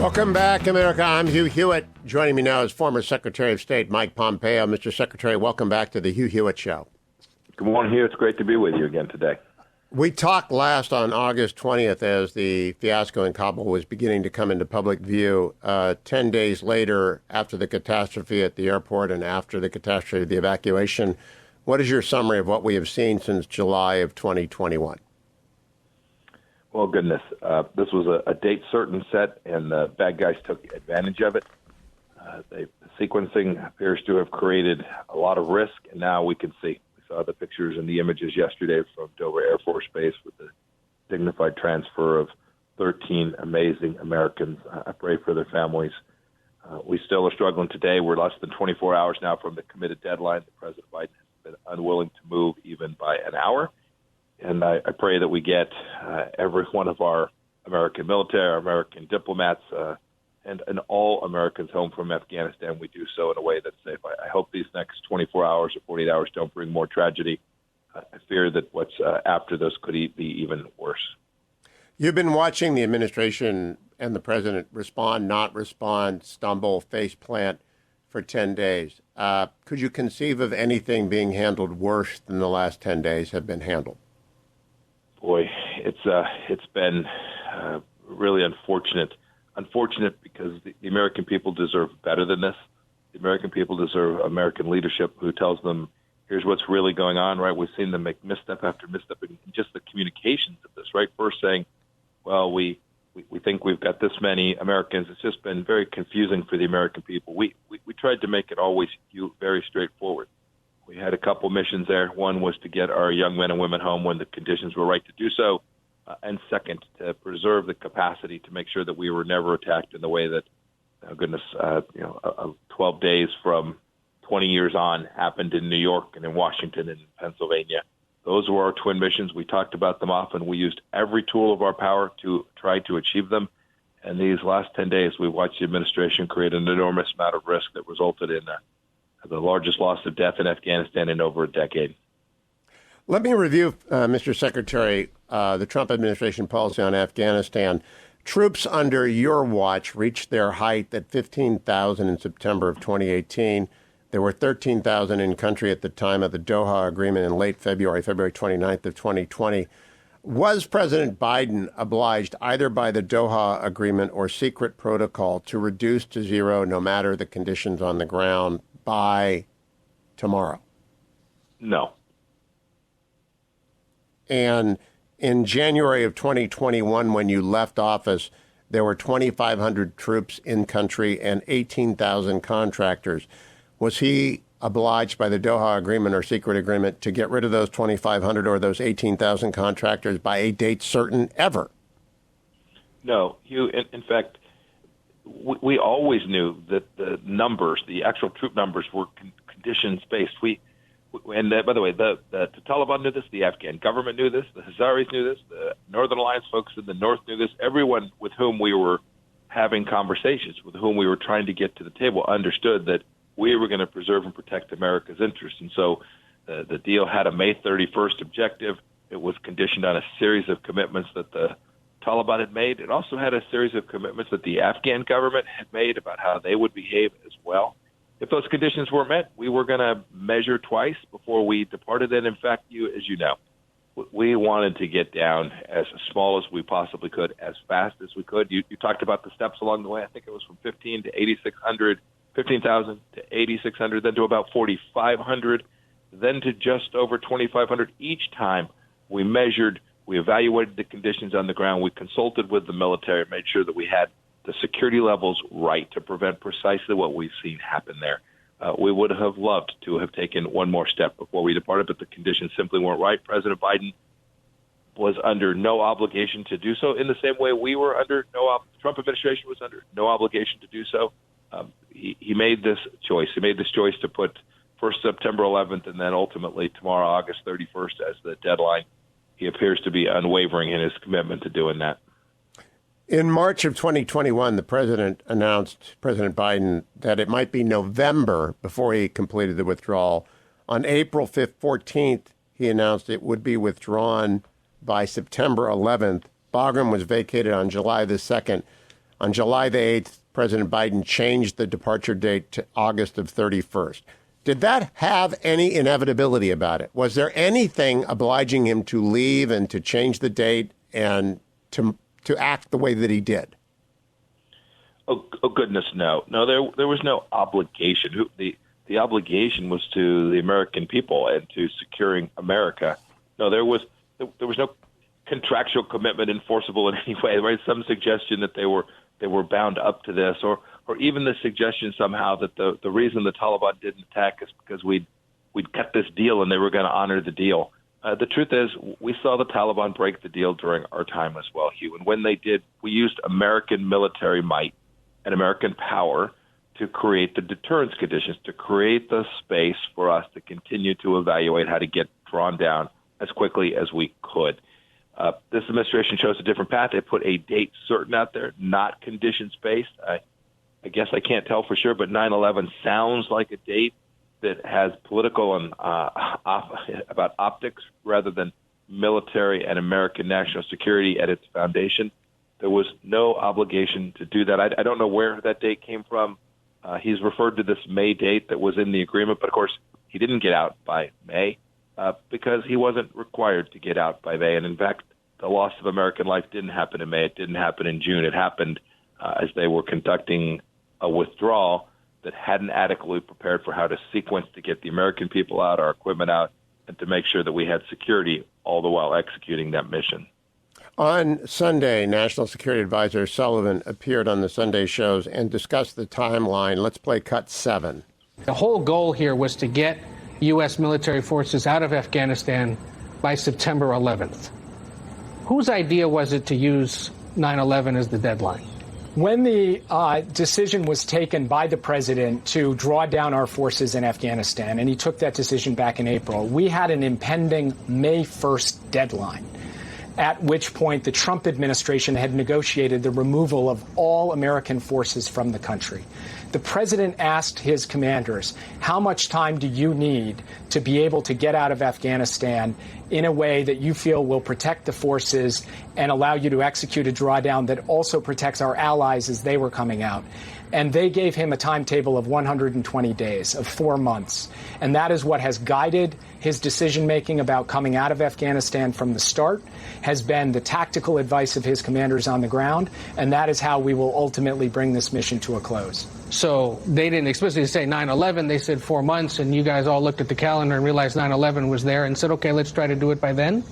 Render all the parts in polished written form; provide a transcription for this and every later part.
Welcome back, America. I'm Hugh Hewitt. Joining me now is former Secretary of State Mike Pompeo. Mr. Secretary, welcome back to the Hugh Hewitt Show. Good morning, Hugh. It's great to be with you again today. We talked last on August 20th as the fiasco in Kabul was beginning to come into public view. 10 days later, after the catastrophe at the airport and after the catastrophe of the evacuation, what is your summary of what we have seen since July of 2021? Well, goodness, this was a date certain set, and the bad guys took advantage of it. The sequencing appears to have created a lot of risk, and now we can see. We saw the pictures and the images yesterday from Dover Air Force Base with the dignified transfer of 13 amazing Americans. I pray for their families. We still are struggling today. We're less than 24 hours now from the committed deadline. President Biden has been unwilling to move even by an hour. And I pray that we get every one of our American military, our American diplomats, and all Americans home from Afghanistan. We do so in a way that's safe. I hope these next 24 hours or 48 hours don't bring more tragedy. I fear that what's after this could be even worse. You've been watching the administration and the president respond, not respond, stumble, face plant for 10 days. Could you conceive of anything being handled worse than the last 10 days have been handled? Boy, it's been really unfortunate. Unfortunate because the American people deserve better than this. The American people deserve American leadership who tells them, here's what's really going on, right? We've seen them make misstep after misstep in just the communications of this, right? First saying, well, we think we've got this many Americans. It's just been very confusing for the American people. We tried to make it always very straightforward. We had a couple missions there. One was to get our young men and women home when the conditions were right to do so. And second, to preserve the capacity to make sure that we were never attacked in the way that, 12 days from 20 years on happened in New York and in Washington and in Pennsylvania. Those were our twin missions. We talked about them often. We used every tool of our power to try to achieve them. And these last 10 days, we watched the administration create an enormous amount of risk that resulted in the largest loss of death in Afghanistan in over a decade. Let me review, Mr. Secretary, the Trump administration policy on Afghanistan. Troops under your watch reached their height at 15,000 in September of 2018. There were 13,000 in country at the time of the Doha Agreement in late February 29th of 2020. Was President Biden obliged either by the Doha Agreement or secret protocol to reduce to zero, no matter the conditions on the ground, by tomorrow? No. And in January of 2021, when you left office, there were 2,500 troops in country and 18,000 contractors. Was he obliged by the Doha Agreement or secret agreement to get rid of those 2,500 or those 18,000 contractors by a date certain ever? No. Hugh, in fact, we always knew that the numbers, the actual troop numbers, were conditions-based. And by the way, the Taliban knew this, the Afghan government knew this, the Hazaris knew this, the Northern Alliance folks in the North knew this. Everyone with whom we were having conversations, with whom we were trying to get to the table, understood that we were going to preserve and protect America's interests. And so the deal had a May 31st objective. It was conditioned on a series of commitments that the Taliban had made. It also had a series of commitments that the Afghan government had made about how they would behave as well. If those conditions were met, we were going to measure twice before we departed. And in fact, as you know, we wanted to get down as small as we possibly could, as fast as we could. You talked about the steps along the way. I think it was from 15,000 to 8,600, then to about 4,500, then to just over 2,500. Each time we measured, we evaluated the conditions on the ground. We consulted with the military, made sure that we had the security levels right to prevent precisely what we've seen happen there. We would have loved to have taken one more step before we departed, but the conditions simply weren't right. President Biden was under no obligation to do so in the same way we were under the Trump administration was under no obligation to do so. He made this choice. He made this choice to put first September 11th and then ultimately tomorrow, August 31st, as the deadline. He appears to be unwavering in his commitment to doing that. In March of 2021, the president announced, President Biden, that it might be November before he completed the withdrawal. On April 14th, he announced it would be withdrawn by September 11th. Bagram was vacated on July the 2nd. On July the 8th, President Biden changed the departure date to August of 31st. Did that have any inevitability about it? Was there anything obliging him to leave and to change the date and to act the way that he did? Oh goodness, no. No, there was no obligation. The obligation was to the American people and to securing America. No, there was no contractual commitment enforceable in any way. There was some suggestion that they were bound up to this, or even the suggestion somehow that the reason the Taliban didn't attack is because we'd cut this deal and they were going to honor the deal. The truth is, we saw the Taliban break the deal during our time as well, Hugh. And when they did, we used American military might and American power to create the deterrence conditions, to create the space for us to continue to evaluate how to get drawn down as quickly as we could. This administration chose a different path. They put a date certain out there, not conditions-based. I guess I can't tell for sure, but 9/11 sounds like a date that has political and about optics rather than military and American national security at its foundation. There was no obligation to do that. I don't know where that date came from. He's referred to this May date that was in the agreement, but of course he didn't get out by May because he wasn't required to get out by May. And in fact, the loss of American life didn't happen in May. It didn't happen in June. It happened as they were conducting a withdrawal that hadn't adequately prepared for how to sequence to get the American people out, our equipment out, and to make sure that we had security all the while executing that mission. On Sunday, National Security Advisor Sullivan appeared on the Sunday shows and discussed the timeline. Let's play cut 7. The whole goal here was to get U.S. military forces out of Afghanistan by September 11th. Whose idea was it to use 9/11 as the deadline? When the decision was taken by the president to draw down our forces in Afghanistan, and he took that decision back in April, we had an impending May 1st deadline, at which point the Trump administration had negotiated the removal of all American forces from the country. The president asked his commanders, how much time do you need to be able to get out of Afghanistan in a way that you feel will protect the forces and allow you to execute a drawdown that also protects our allies as they were coming out? And they gave him a timetable of 120 days, of 4 months. And that is what has guided his decision-making about coming out of Afghanistan from the start, has been the tactical advice of his commanders on the ground, and that is how we will ultimately bring this mission to a close. So they didn't explicitly say 9/11, they said 4 months, and you guys all looked at the calendar and realized 9/11 was there and said, okay, let's try to do it by then?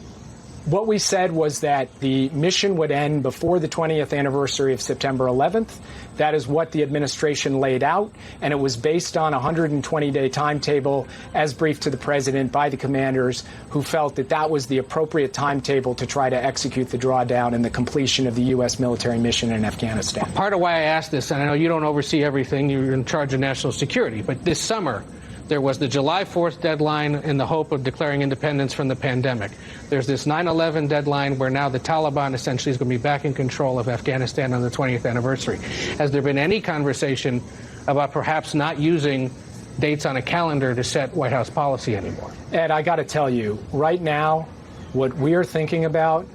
What we said was that the mission would end before the 20th anniversary of September 11th. That is what the administration laid out, and it was based on a 120-day timetable as briefed to the president by the commanders, who felt that that was the appropriate timetable to try to execute the drawdown and the completion of the U.S. military mission in Afghanistan. Part of why I asked this, and I know you don't oversee everything, you're in charge of national security, but this summer, there was the July 4th deadline in the hope of declaring independence from the pandemic. There's this 9/11 deadline where now the Taliban essentially is going to be back in control of Afghanistan on the 20th anniversary. Has there been any conversation about perhaps not using dates on a calendar to set White House policy anymore? Ed, I got to tell you, right now, what we are thinking about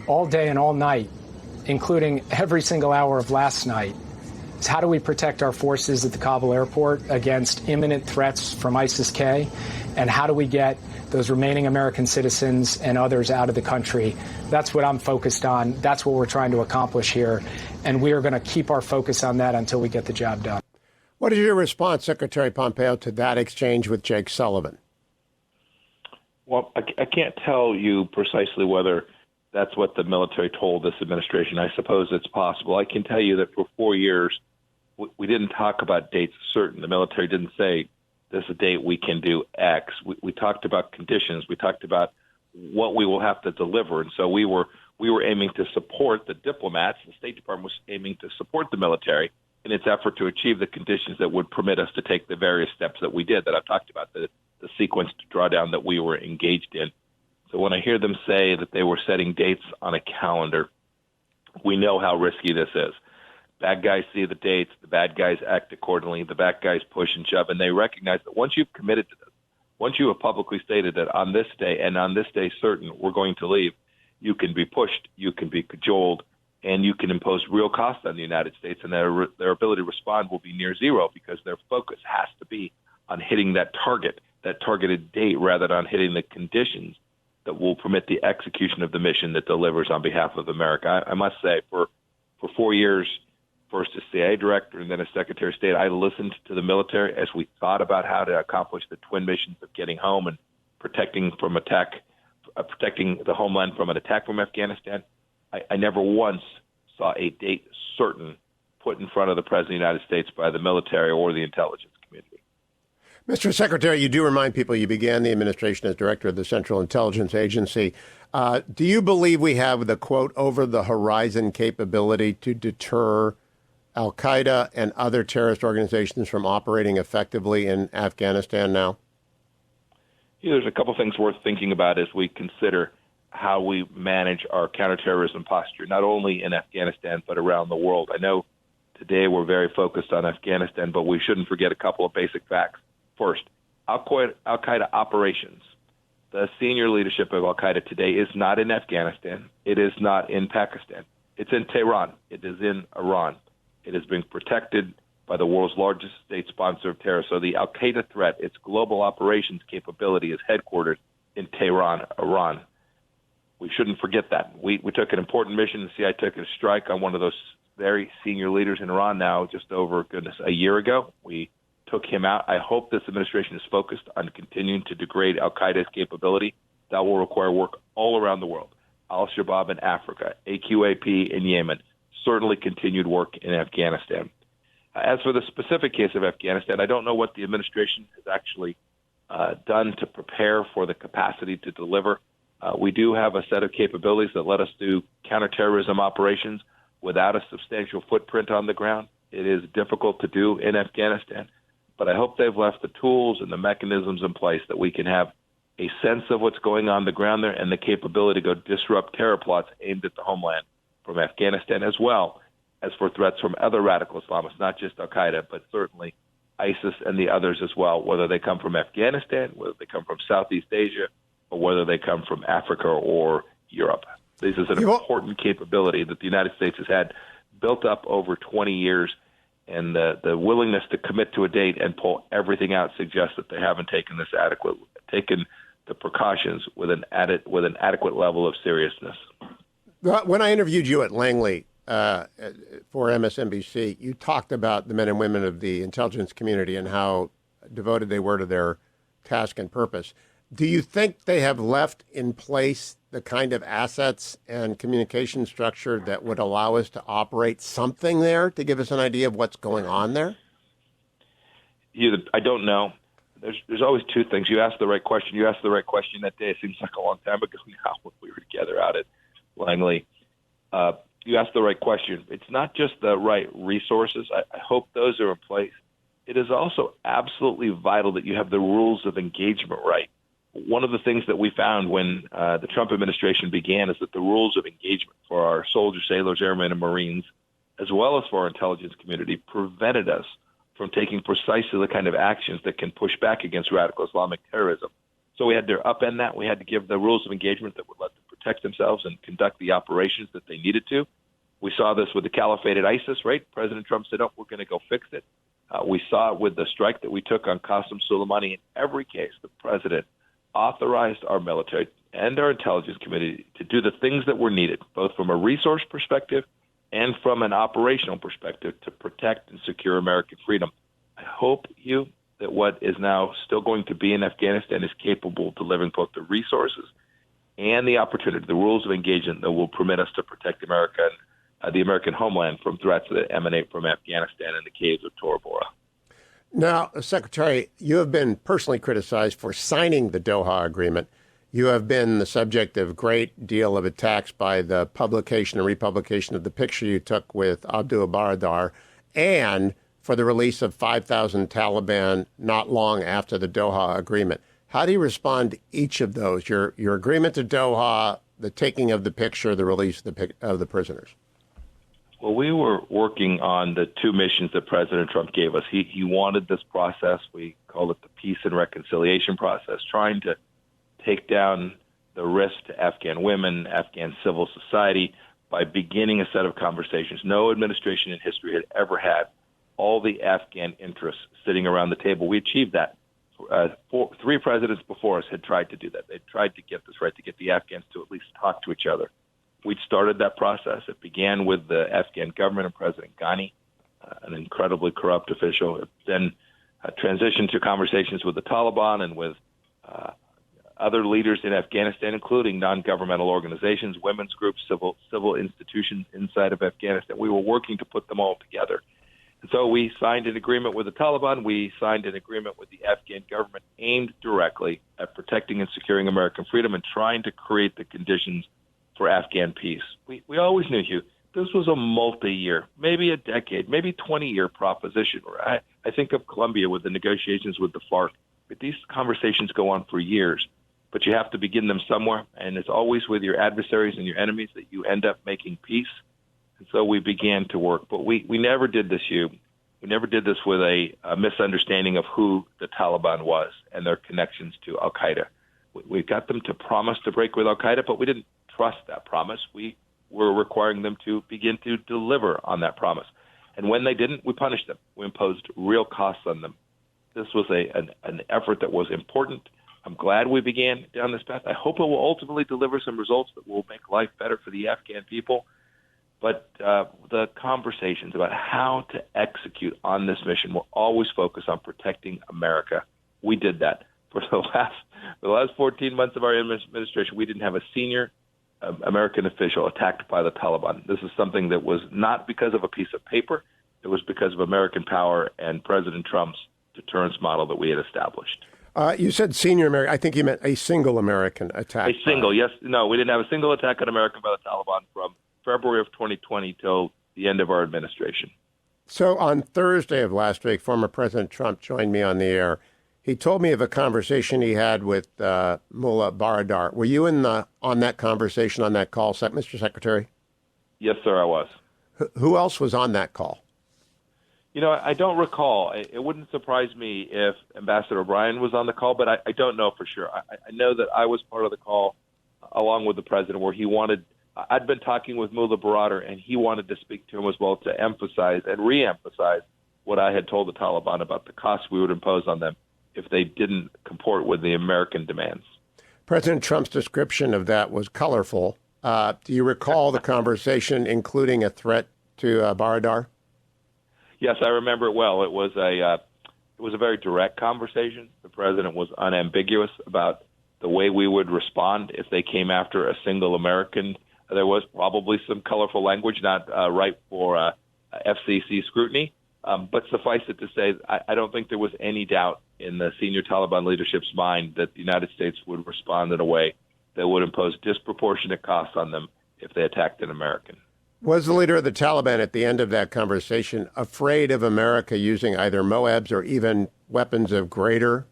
all day and all night, including every single hour of last night, is how do we protect our forces at the Kabul airport against imminent threats from ISIS-K, and how do we get those remaining American citizens and others out of the country? That's what I'm focused on. That's what we're trying to accomplish here, and we are going to keep our focus on that until we get the job done. What is your response, Secretary Pompeo, to that exchange with Jake Sullivan? Well, I can't tell you precisely whether that's what the military told this administration. I suppose it's possible. I can tell you that for 4 years, we didn't talk about dates certain. The military didn't say, this is a date we can do X. We talked about conditions. We talked about what we will have to deliver. And so we were aiming to support the diplomats. The State Department was aiming to support the military in its effort to achieve the conditions that would permit us to take the various steps that we did, that I've talked about, the sequence to drawdown that we were engaged in. So when I hear them say that they were setting dates on a calendar, we know how risky this is. Bad guys see the dates, the bad guys act accordingly, the bad guys push and shove, and they recognize that once you've committed to this, once you have publicly stated that on this day and on this day certain we're going to leave, you can be pushed, you can be cajoled, and you can impose real costs on the United States, and their ability to respond will be near zero because their focus has to be on hitting that targeted date, rather than on hitting the conditions that will permit the execution of the mission that delivers on behalf of America. I must say, for 4 years, first as CIA director and then as Secretary of State, I listened to the military as we thought about how to accomplish the twin missions of getting home and protecting the homeland from an attack from Afghanistan. I never once saw a date certain put in front of the President of the United States by the military or the intelligence community. Mr. Secretary, you do remind people you began the administration as director of the Central Intelligence Agency. Do you believe we have the, quote, over-the-horizon capability to deter al-Qaeda and other terrorist organizations from operating effectively in Afghanistan now? There's a couple things worth thinking about as we consider how we manage our counterterrorism posture, not only in Afghanistan, but around the world. I know today we're very focused on Afghanistan, but we shouldn't forget a couple of basic facts. First, al-Qaeda operations. The senior leadership of al-Qaeda today is not in Afghanistan. It is not in Pakistan. It's in Tehran. It is in Iran. It is being protected by the world's largest state sponsor of terror. So the al-Qaeda threat, its global operations capability, is headquartered in Tehran, Iran. We shouldn't forget that. We took an important mission. The CIA took a strike on one of those very senior leaders in Iran now just over, a year ago. We took him out. I hope this administration is focused on continuing to degrade al-Qaeda's capability. That will require work all around the world. Al-Shabaab in Africa, AQAP in Yemen, certainly continued work in Afghanistan. As for the specific case of Afghanistan, I don't know what the administration has actually done to prepare for the capacity to deliver. We do have a set of capabilities that let us do counterterrorism operations without a substantial footprint on the ground. It is difficult to do in Afghanistan, but I hope they've left the tools and the mechanisms in place that we can have a sense of what's going on the ground there and the capability to go disrupt terror plots aimed at the homeland from Afghanistan, as well as for threats from other radical Islamists, not just al-Qaeda, but certainly ISIS and the others as well, whether they come from Afghanistan, whether they come from Southeast Asia, or whether they come from Africa or Europe. This is an important capability that the United States has had built up over 20 years, and the willingness to commit to a date and pull everything out suggests that they haven't taken the precautions with an adequate level of seriousness. When I interviewed you at Langley for MSNBC, you talked about the men and women of the intelligence community and how devoted they were to their task and purpose. Do you think they have left in place the kind of assets and communication structure that would allow us to operate something there to give us an idea of what's going on there? I don't know. There's always two things. You asked the right question. You asked the right question that day. It seems like a long time ago now when we were together out at Langley. You asked the right question. It's not just the right resources. I hope those are in place. It is also absolutely vital that you have the rules of engagement right. One of the things that we found when the Trump administration began is that the rules of engagement for our soldiers, sailors, airmen, and Marines, as well as for our intelligence community, prevented us from taking precisely the kind of actions that can push back against radical Islamic terrorism. So we had to upend that. We had to give the rules of engagement that would let them protect themselves and conduct the operations that they needed to. We saw this with the caliphate at ISIS, right? President Trump said, "Oh, we're going to go fix it." We saw it with the strike that we took on Qasem Soleimani. In every case, the president authorized our military and our intelligence community to do the things that were needed, both from a resource perspective and from an operational perspective, to protect and secure American freedom. I hope, Hugh, that what is now still going to be in Afghanistan is capable of delivering both the resources and the opportunity, the rules of engagement that will permit us to protect America and the American homeland from threats that emanate from Afghanistan and the caves of Tora Bora. Now, Secretary, you have been personally criticized for signing the Doha Agreement. You have been the subject of a great deal of attacks by the publication and republication of the picture you took with Abdul Baradar, and for the release of 5,000 Taliban not long after the Doha Agreement. How do you respond to each of those, your agreement to Doha, the taking of the picture, the release of the prisoners? Well, we were working on the two missions that President Trump gave us. He wanted this process. We call it the peace and reconciliation process, trying to take down the risk to Afghan women, Afghan civil society, by beginning a set of conversations. No administration in history had ever had all the Afghan interests sitting around the table. We achieved that. Three presidents before us had tried to do that. They tried to get this right, to get the Afghans to at least talk to each other. We'd started that process. It began with the Afghan government and President Ghani, an incredibly corrupt official. It then transitioned to conversations with the Taliban and with other leaders in Afghanistan, including non-governmental organizations, women's groups, civil institutions inside of Afghanistan. We were working to put them all together. And so we signed an agreement with the Taliban. We signed an agreement with the Afghan government aimed directly at protecting and securing American freedom and trying to create the conditions for Afghan peace. We always knew, Hugh, this was a multi-year, maybe a decade, maybe 20-year proposition. I think of Colombia with the negotiations with the FARC. But these conversations go on for years, but you have to begin them somewhere, and it's always with your adversaries and your enemies that you end up making peace. And so we began to work, but we never did this, Hugh. We never did this with a misunderstanding of who the Taliban was and their connections to al-Qaeda. We got them to promise to break with al-Qaeda, but we didn't trust that promise. We were requiring them to begin to deliver on that promise. And when they didn't, we punished them. We imposed real costs on them. This was an effort that was important. I'm glad we began down this path. I hope it will ultimately deliver some results that will make life better for the Afghan people. But the conversations about how to execute on this mission will always focus on protecting America. We did that. For the last 14 months of our administration, we didn't have a senior American official attacked by the Taliban. This is something that was not because of a piece of paper. It was because of American power and President Trump's deterrence model that we had established. You said senior American. I think you meant a single American attack. A single, yes. No, we didn't have a single attack on America by the Taliban from February of 2020 till the end of our administration. So on Thursday of last week, former President Trump joined me on the air. He told me of a conversation he had with Mullah Baradar. Were you on that conversation, on that call, Mr. Secretary? Yes, sir, I was. Who else was on that call? You know, I don't recall. It wouldn't surprise me if Ambassador O'Brien was on the call, but I don't know for sure. I know that I was part of the call along with the president where he wanted – I'd been talking with Mullah Baradar, and he wanted to speak to him as well to emphasize and reemphasize what I had told the Taliban about the costs we would impose on them if they didn't comport with the American demands. President Trump's description of that was colorful. Do you recall the conversation including a threat to Baradar? Yes, I remember it well. It was a very direct conversation. The president was unambiguous about the way we would respond if they came after a single American. There was probably some colorful language, not ripe for FCC scrutiny. But suffice it to say, I don't think there was any doubt in the senior Taliban leadership's mind that the United States would respond in a way that would impose disproportionate costs on them if they attacked an American. Was the leader of the Taliban at the end of that conversation afraid of America using either MOABs or even weapons of greater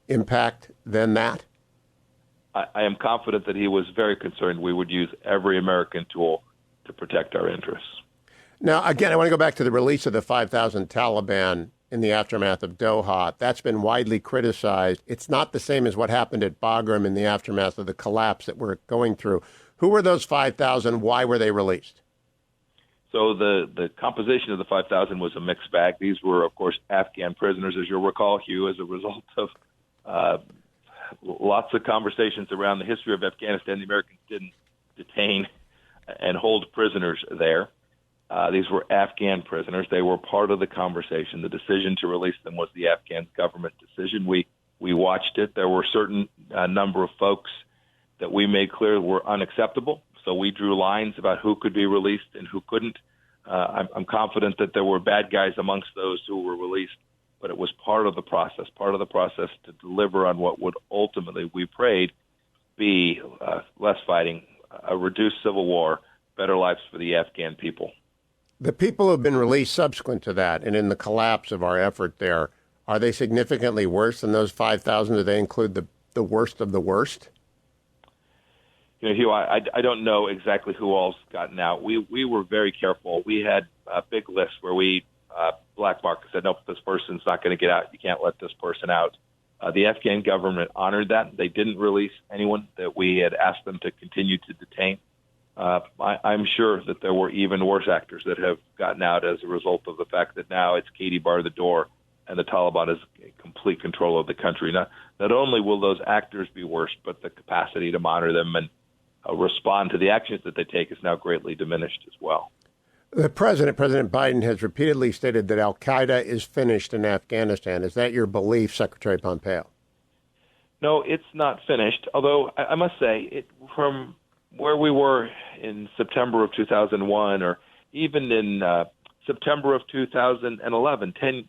impact than that? I am confident that he was very concerned we would use every American tool to protect our interests. Now, again, I want to go back to the release of the 5,000 Taliban in the aftermath of Doha. That's been widely criticized. It's not the same as what happened at Bagram in the aftermath of the collapse that we're going through. Who were those 5,000? Why were they released? So the composition of the 5,000 was a mixed bag. These were, of course, Afghan prisoners, as you'll recall, Hugh, as a result of lots of conversations around the history of Afghanistan. The Americans didn't detain and hold prisoners there. These were Afghan prisoners. They were part of the conversation. The decision to release them was the Afghan government decision. We watched it. There were certain number of folks that we made clear were unacceptable. So we drew lines about who could be released and who couldn't. I'm confident that there were bad guys amongst those who were released, but it was part of the process to deliver on what would ultimately, we prayed, be less fighting, a reduced civil war, better lives for the Afghan people. The people who have been released subsequent to that and in the collapse of our effort there, are they significantly worse than those 5,000? Do they include the worst of the worst? You know, Hugh, I don't know exactly who all's gotten out. We were very careful. We had a big list where we black marked said, nope, this person's not going to get out. You can't let this person out. The Afghan government honored that. They didn't release anyone that we had asked them to continue to detain. I'm sure that there were even worse actors that have gotten out as a result of the fact that now it's Katie bar the door and the Taliban is in complete control of the country. Not only will those actors be worse, but the capacity to monitor them and respond to the actions that they take is now greatly diminished as well. President Biden, has repeatedly stated that al-Qaeda is finished in Afghanistan. Is that your belief, Secretary Pompeo? No, it's not finished, although I must say, from where we were in September of 2001 or even in September of 2011, 10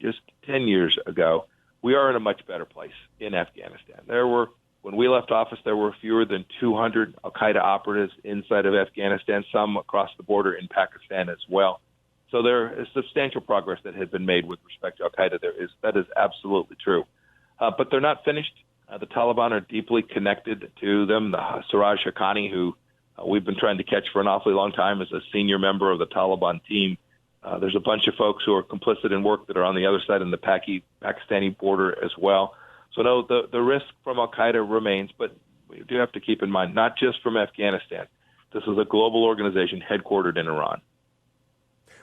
years ago, we are in a much better place in Afghanistan. When we left office, there were fewer than 200 al-Qaeda operatives inside of Afghanistan, some across the border in Pakistan as well. So there is substantial progress that has been made with respect to al-Qaeda. That is absolutely true. But they're not finished. The Taliban are deeply connected to them. The Siraj Haqqani, who we've been trying to catch for an awfully long time, is a senior member of the Taliban team. There's a bunch of folks who are complicit in work that are on the other side in the Pakistani border as well. So no, the risk from al-Qaeda remains, but we do have to keep in mind, not just from Afghanistan. This is a global organization headquartered in Iran.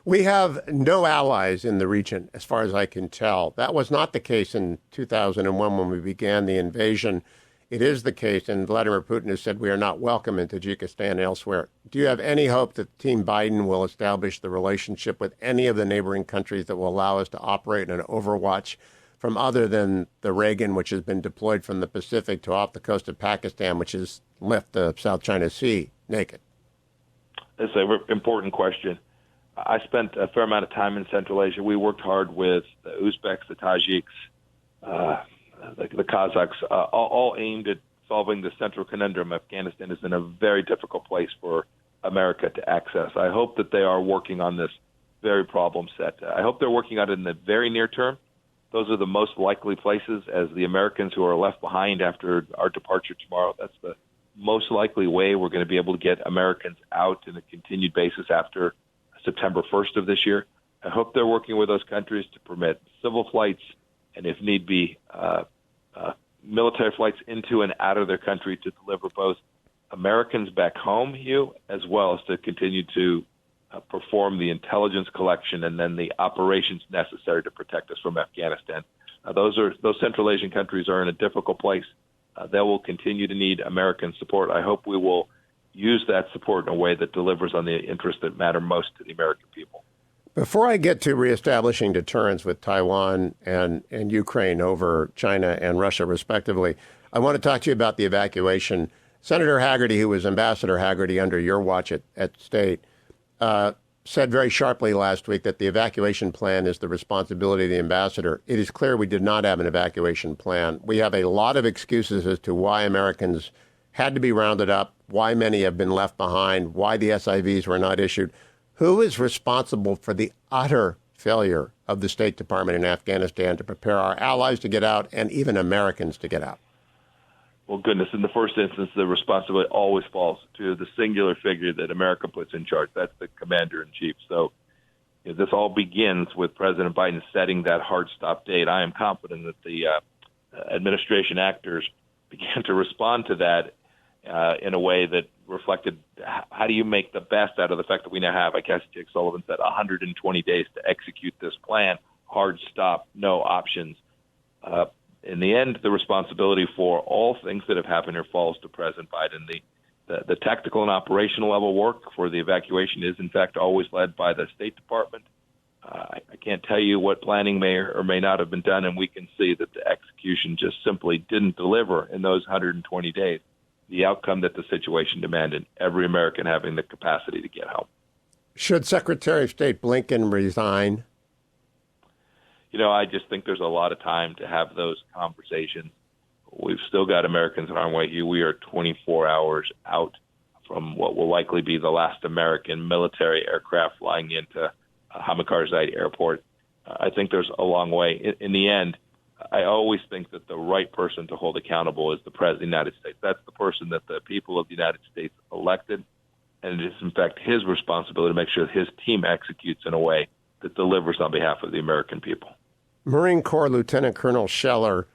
We have no allies in the region, as far as I can tell. That was not the case in 2001 when we began the invasion. It is the case, and Vladimir Putin has said we are not welcome in Tajikistan and elsewhere. Do you have any hope that Team Biden will establish the relationship with any of the neighboring countries that will allow us to operate in an overwatch from other than the Reagan, which has been deployed from the Pacific to off the coast of Pakistan, which has left the South China Sea naked? That's an important question. I spent a fair amount of time in Central Asia. We worked hard with the Uzbeks, the Tajiks, the Kazakhs, all aimed at solving the central conundrum. Afghanistan is in a very difficult place for America to access. I hope that they are working on this very problem set. I hope they're working on it in the very near term. Those are the most likely places, as the Americans who are left behind after our departure tomorrow. That's the most likely way we're going to be able to get Americans out on a continued basis after September 1st of this year. I hope they're working with those countries to permit civil flights and, if need be, military flights into and out of their country to deliver both Americans back home, Hugh, as well as to continue to perform the intelligence collection and then the operations necessary to protect us from Afghanistan. Those Central Asian countries are in a difficult place. They will continue to need American support. I hope we will use that support in a way that delivers on the interests that matter most to the American people. Before I get to reestablishing deterrence with Taiwan and Ukraine over China and Russia, respectively, I want to talk to you about the evacuation. Senator Hagerty, who was Ambassador Hagerty under your watch at State, said very sharply last week that the evacuation plan is the responsibility of the ambassador. It is clear we did not have an evacuation plan. We have a lot of excuses as to why Americans had to be rounded up, why many have been left behind, why the SIVs were not issued. Who is responsible for the utter failure of the State Department in Afghanistan to prepare our allies to get out and even Americans to get out? Well, goodness, in the first instance, the responsibility always falls to the singular figure that America puts in charge. That's the commander-in-chief. So this all begins with President Biden setting that hard stop date. I am confident that the administration actors began to respond to that in a way that reflected how do you make the best out of the fact that we now have, I guess Jake Sullivan said, 120 days to execute this plan. Hard stop, no options. In the end, the responsibility for all things that have happened here falls to President Biden. The tactical and operational level work for the evacuation is, in fact, always led by the State Department. I can't tell you what planning may or may not have been done, and we can see that the execution just simply didn't deliver in those 120 days the outcome that the situation demanded, every American having the capacity to get home. Should Secretary of State Blinken resign? I just think there's a lot of time to have those conversations. We've still got Americans on our way here. We are 24 hours out from what will likely be the last American military aircraft flying into Hamid Karzai Airport. I think there's a long way. In the end, I always think that the right person to hold accountable is the President of the United States. That's the person that the people of the United States elected, and it is, in fact, his responsibility to make sure that his team executes in a way that delivers on behalf of the American people. Marine Corps Lieutenant Colonel Scheller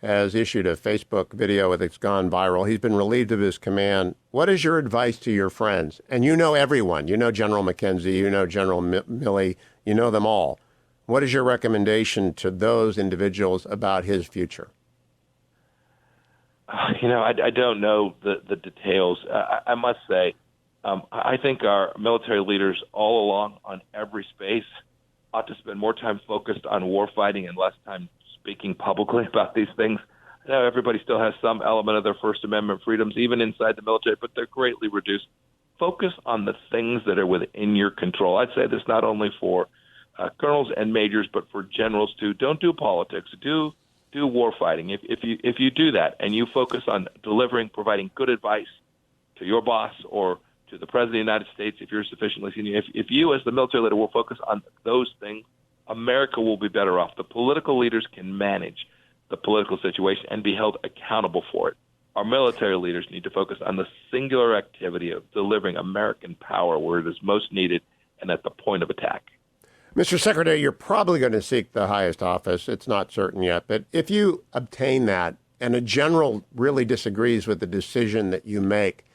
has issued a Facebook video that's gone viral. He's been relieved of his command. What is your advice to your friends? And you know everyone. You know General McKenzie. You know General Milley. You know them all. What is your recommendation to those individuals about his future? I don't know the details. I must say, I think our military leaders all along on every space ought to spend more time focused on warfighting and less time speaking publicly about these things. I know everybody still has some element of their First Amendment freedoms, even inside the military, but they're greatly reduced. Focus on the things that are within your control. I'd say this not only for colonels and majors, but for generals too. Don't do politics. Do warfighting. If you do that and you focus on providing good advice to your boss or to the President of the United States, if you're sufficiently senior, if you as the military leader will focus on those things, America will be better off. The political leaders can manage the political situation and be held accountable for it. Our military leaders need to focus on the singular activity of delivering American power where it is most needed and at the point of attack. Mr. Secretary, you're probably going to seek the highest office. It's not certain yet. But if you obtain that and a general really disagrees with the decision that you make,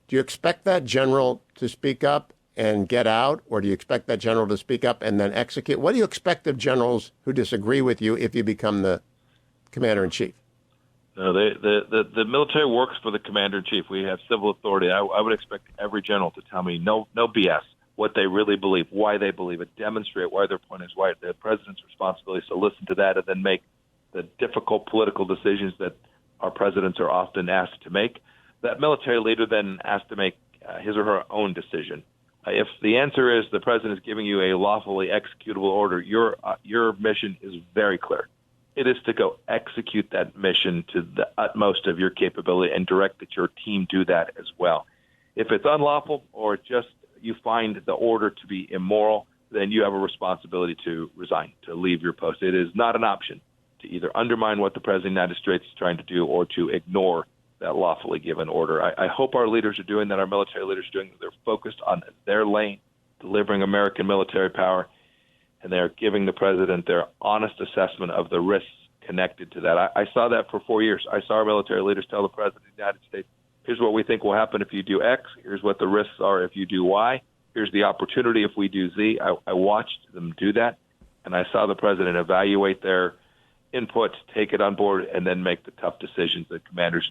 do you expect that general to speak up and get out, or do you expect that general to speak up and then execute? What do you expect of generals who disagree with you if you become the commander-in-chief? No, the military works for the commander-in-chief. We have civil authority. I would expect every general to tell me no BS, what they really believe, why they believe it, demonstrate why their point is right. The president's responsibility is to listen to that and then make the difficult political decisions that our presidents are often asked to make. That military leader then has to make his or her own decision. If the answer is the president is giving you a lawfully executable order, your mission is very clear. It is to go execute that mission to the utmost of your capability and direct that your team do that as well. If it's unlawful or just you find the order to be immoral, then you have a responsibility to resign, to leave your post. It is not an option to either undermine what the President of the United States is trying to do or to ignore that lawfully given order. I hope our leaders are doing that, our military leaders are doing that. They're focused on their lane, delivering American military power, and they're giving the president their honest assessment of the risks connected to that. I saw that for 4 years. I saw our military leaders tell the President of the United States, here's what we think will happen if you do X. Here's what the risks are if you do Y. Here's the opportunity if we do Z. I watched them do that, and I saw the president evaluate their input, take it on board, and then make the tough decisions that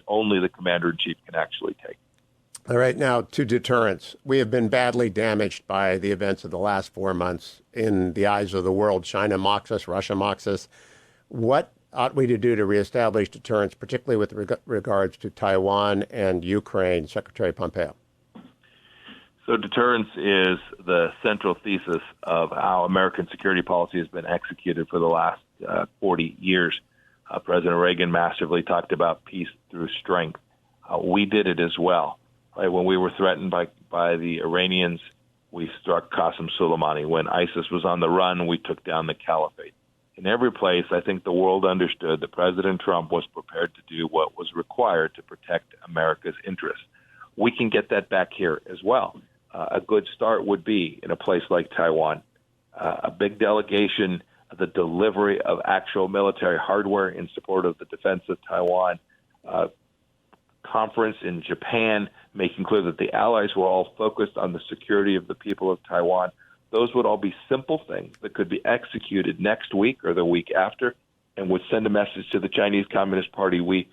only the commander-in-chief can actually take. All right, now to deterrence. We have been badly damaged by the events of the last 4 months in the eyes of the world. China mocks us, Russia mocks us. What ought we to do to reestablish deterrence, particularly with regards to Taiwan and Ukraine, Secretary Pompeo? So deterrence is the central thesis of how American security policy has been executed for the last 40 years. President Reagan massively talked about peace through strength. We did it as well. Right? When we were threatened by the Iranians, we struck Qasem Soleimani. When ISIS was on the run, we took down the caliphate. In every place, I think the world understood that President Trump was prepared to do what was required to protect America's interests. We can get that back here as well. A good start would be in a place like Taiwan, a big delegation, the delivery of actual military hardware in support of the defense of Taiwan, conference in Japan, making clear that the allies were all focused on the security of the people of Taiwan. Those would all be simple things that could be executed next week or the week after and would send a message to the Chinese Communist Party. We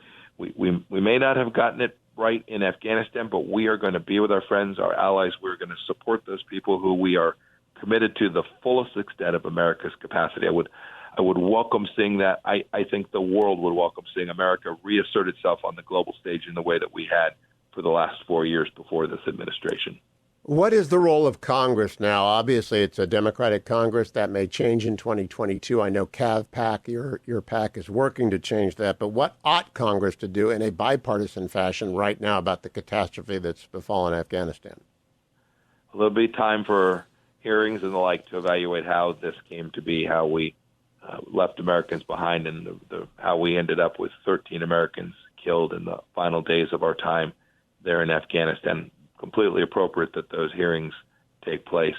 may not have gotten it right in Afghanistan, but we are going to be with our friends, our allies. We're going to support those people who we are committed to the fullest extent of America's capacity. I would welcome seeing that. I think the world would welcome seeing America reassert itself on the global stage in the way that we had for the last 4 years before this administration. What is the role of Congress now? Obviously, it's a Democratic Congress. That may change in 2022. I know Cav PAC, your PAC, is working to change that. But what ought Congress to do in a bipartisan fashion right now about the catastrophe that's befallen Afghanistan? Well, there'll be time for hearings and the like to evaluate how this came to be, how we left Americans behind, and how we ended up with 13 Americans killed in the final days of our time there in Afghanistan. Completely appropriate that those hearings take place.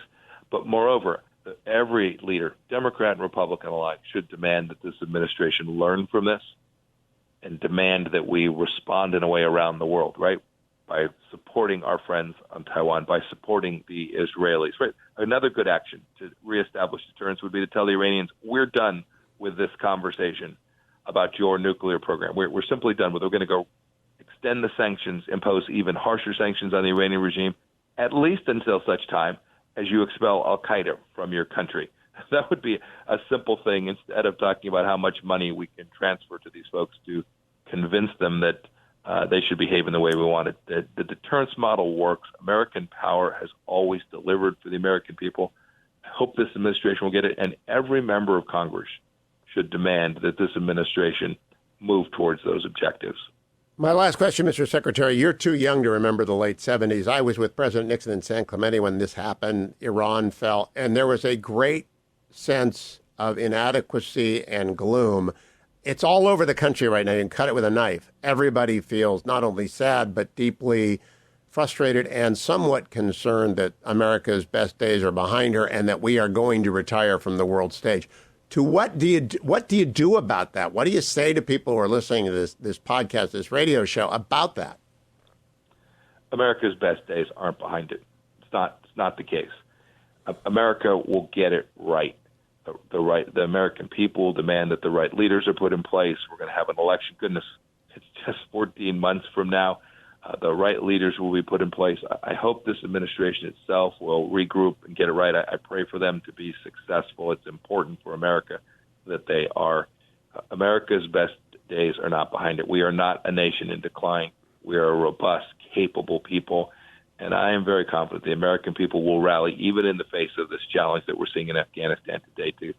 But moreover, every leader, Democrat and Republican alike, should demand that this administration learn from this and demand that we respond in a way around the world, right? By supporting our friends on Taiwan, by supporting the Israelis, right? Another good action to reestablish deterrence would be to tell the Iranians, we're done with this conversation about your nuclear program. We're simply done with it. We're going to go extend the sanctions, impose even harsher sanctions on the Iranian regime, at least until such time as you expel al-Qaeda from your country. That would be a simple thing instead of talking about how much money we can transfer to these folks to convince them that they should behave in the way we want it. The deterrence model works. American power has always delivered for the American people. I hope this administration will get it, and every member of Congress should demand that this administration move towards those objectives. My last question, Mr. Secretary, you're too young to remember the late 70s. I was with President Nixon in San Clemente when this happened. Iran fell, and there was a great sense of inadequacy and gloom. It's all over the country right now. You can cut it with a knife. Everybody feels not only sad, but deeply frustrated and somewhat concerned that America's best days are behind her and that we are going to retire from the world stage. What do you do about that? What do you say to people who are listening to this podcast, this radio show about that? America's best days aren't behind it. It's not the case. America will get it right. The American people demand that the right leaders are put in place. We're going to have an election. Goodness, it's just 14 months from now. The right leaders will be put in place. I hope this administration itself will regroup and get it right. I pray for them to be successful. It's important for America that they are. America's best days are not behind it. We are not a nation in decline. We are a robust, capable people. And I am very confident the American people will rally, even in the face of this challenge that we're seeing in Afghanistan today, to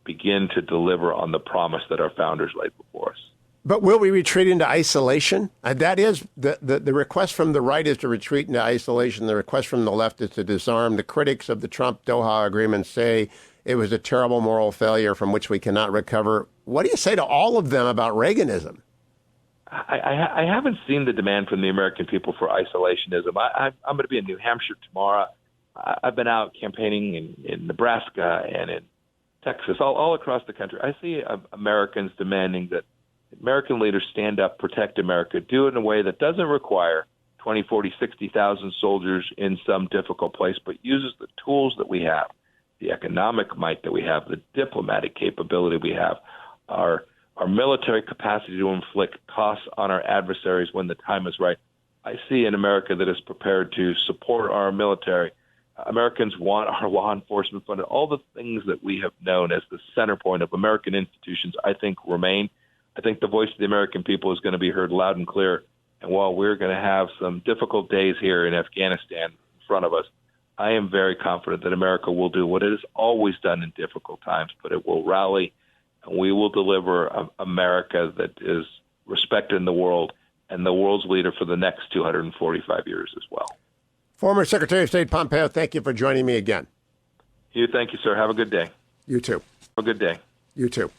begin to deliver on the promise that our founders laid before us. But will we retreat into isolation? That is, the request from the right is to retreat into isolation. The request from the left is to disarm. The critics of the Trump-Doha agreement say it was a terrible moral failure from which we cannot recover. What do you say to all of them about Reaganism? I haven't seen the demand from the American people for isolationism. I'm going to be in New Hampshire tomorrow. I've been out campaigning in Nebraska and in Texas, all across the country. I see Americans demanding that American leaders stand up, protect America, do it in a way that doesn't require 20, 40, 60,000 soldiers in some difficult place, but uses the tools that we have, the economic might that we have, the diplomatic capability we have, our military capacity to inflict costs on our adversaries when the time is right. I see an America that is prepared to support our military. Americans want our law enforcement funded. All the things that we have known as the center point of American institutions, I think, remain. I think the voice of the American people is going to be heard loud and clear. And while we're going to have some difficult days here in Afghanistan in front of us, I am very confident that America will do what it has always done in difficult times, but it will rally, and we will deliver America that is respected in the world and the world's leader for the next 245 years as well. Former Secretary of State Pompeo, thank you for joining me again. Hugh, thank you, sir. Have a good day. You too. Have a good day. You too.